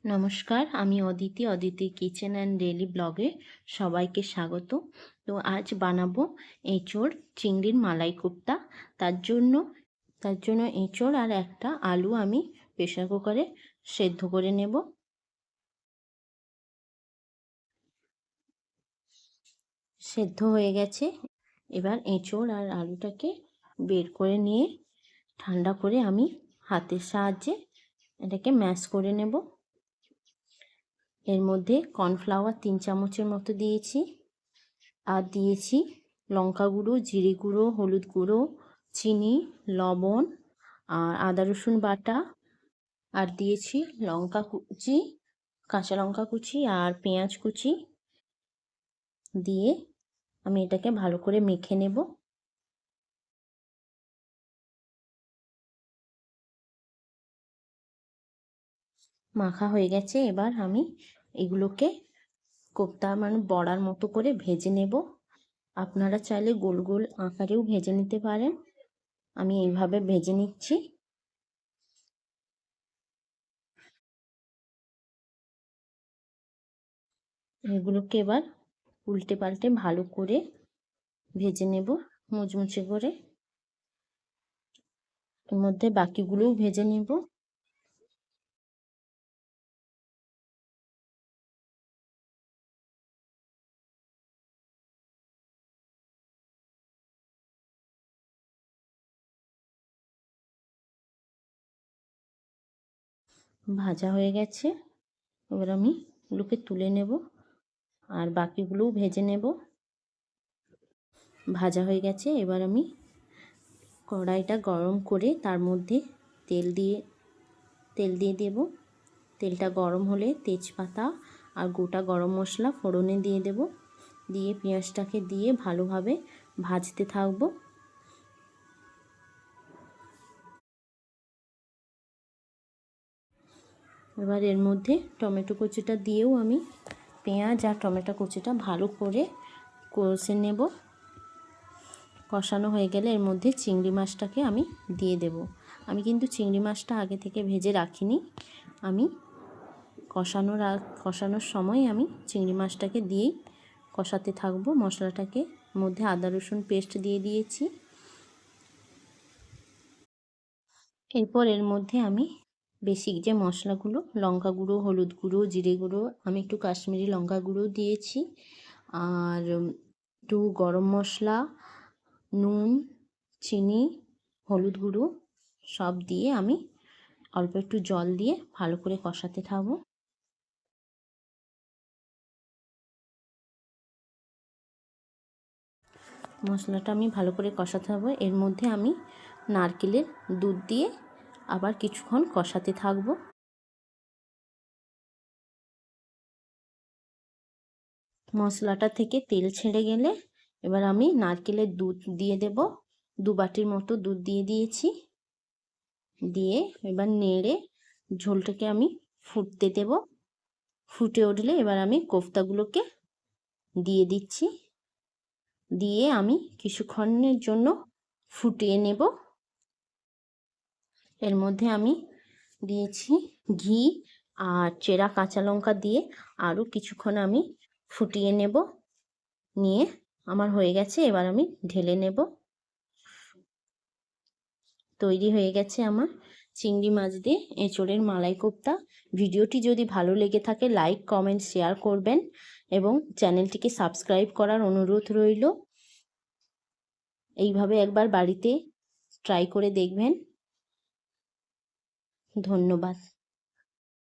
নমস্কার, আমি Aditi kitchen and daily ব্লগে সবাইকে স্বাগত। তো আজ বানাবো এঁচোড় চিংড়ির মালাই কোপ্তা। তার জন্য এঁচোড় আর একটা আলু আমি প্রেসার কুকারে সেদ্ধ করে নেব। সেদ্ধ হয়ে গেছে। এবার এঁচোড় আর আলুটাকে বের করে নিয়ে ঠান্ডা করে আমি হাতের সাহায্যে এটাকে ম্যাশ করে নেব। এর মধ্যে কর্নফ্লাওয়ার 3 চামচের মতো দিয়েছি, আর দিয়েছি লঙ্কা গুঁড়ো, জিরে গুঁড়ো, হলুদ গুঁড়ো, চিনি, লবণ আর আদা রসুন বাটা, আর দিয়েছি লঙ্কা কুচি, কাঁচা লঙ্কা কুচি আর পেঁয়াজ কুচি দিয়ে আমি এটাকে ভালো করে মেখে নেব। মাখা হয়ে গেছে। এবার আমি এগুলোকে কোপ্তা বড়ার মতো করে ভেজে নেব। আপনারা চাইলে গোল গোল আকারেও ভেজে নিতে পারেন। আমি এইভাবে ভেজে নিচ্ছি। এগুলোকে এবার উল্টে পাল্টে ভালো করে ভেজে নেব মুচমুচে করে। এর মধ্যে বাকিগুলোও ভেজে নেব। ভাজা হয়ে গেছে। এবার আমি এগুলোকে তুলে নেব আর বাকিগুলোও ভেজে নেব। ভাজা হয়ে গেছে। এবার আমি কড়াইটা গরম করে তার মধ্যে তেল দিয়ে দেব। তেলটা গরম হলে তেজপাতা আর গোটা গরম মশলা ফোড়নে দিয়ে দেব। দিয়ে পেঁয়াজটাকে দিয়ে ভালোভাবে ভাজতে থাকবো। এবার এর মধ্যে টমেটো কুচিটা দিয়েও আমি পেঁয়াজ আর টমেটো কুচিটা ভালো করে কষে নেব। কষানো হয়ে গেলে এর মধ্যে চিংড়ি মাছটাকে আমি দিয়ে দেব। আমি কিন্তু চিংড়ি মাছটা আগে থেকে ভেজে রাখিনি। আমি কষানোর সময় আমি চিংড়ি মাছটাকে দিয়েই কষাতে থাকবো। মশলাটাকে মধ্যে আদা রসুন পেস্ট দিয়ে দিয়েছি। এরপর এর মধ্যে আমি বেসিক যে মশলাগুলো, লঙ্কা গুঁড়ো, হলুদ গুঁড়ো, জিরে গুঁড়ো, আমি একটু কাশ্মীরি লঙ্কা গুঁড়ো দিয়েছি, আর একটু গরম মশলা, নুন, চিনি, হলুদ গুঁড়ো সব দিয়ে আমি অল্প একটু জল দিয়ে ভালো করে কষাতে থাকবো। মশলাটা আমি ভালো করে কষাতে থাকবো। এর মধ্যে আমি নারকেলের দুধ দিয়ে আবার কিছুক্ষণ কষাতে থাকবো। মশলাটা থেকে তেল ছেড়ে গেলে এবার আমি নারকেলের দুধ দিয়ে দেব। 2 বাটির মতো দুধ দিয়ে দিয়েছি। দিয়ে এবার নেড়ে ঝোলটাকে আমি ফুটতে দেব। ফুটে উঠলে এবার আমি কোফতাগুলোকে দিয়ে দিচ্ছি। দিয়ে আমি কিছুক্ষণের জন্য ফুটিয়ে নেব। এর মধ্যে আমি দিয়েছি ঘি আর চেরা কাঁচা লঙ্কা দিয়ে আরও কিছুক্ষণ আমি ফুটিয়ে নেব। নিয়ে আমার হয়ে গেছে। এবার আমি ঢেলে নেব। তৈরি হয়ে গেছে আমার চিংড়ি মাছ দিয়ে এঁচোড়ের মালাই কোপ্তা। ভিডিওটি যদি ভালো লেগে থাকে লাইক, কমেন্ট, শেয়ার করবেন এবং চ্যানেলটিকে সাবস্ক্রাইব করার অনুরোধ রইল। এইভাবে একবার বাড়িতে ট্রাই করে দেখবেন। ধন্যবাদ।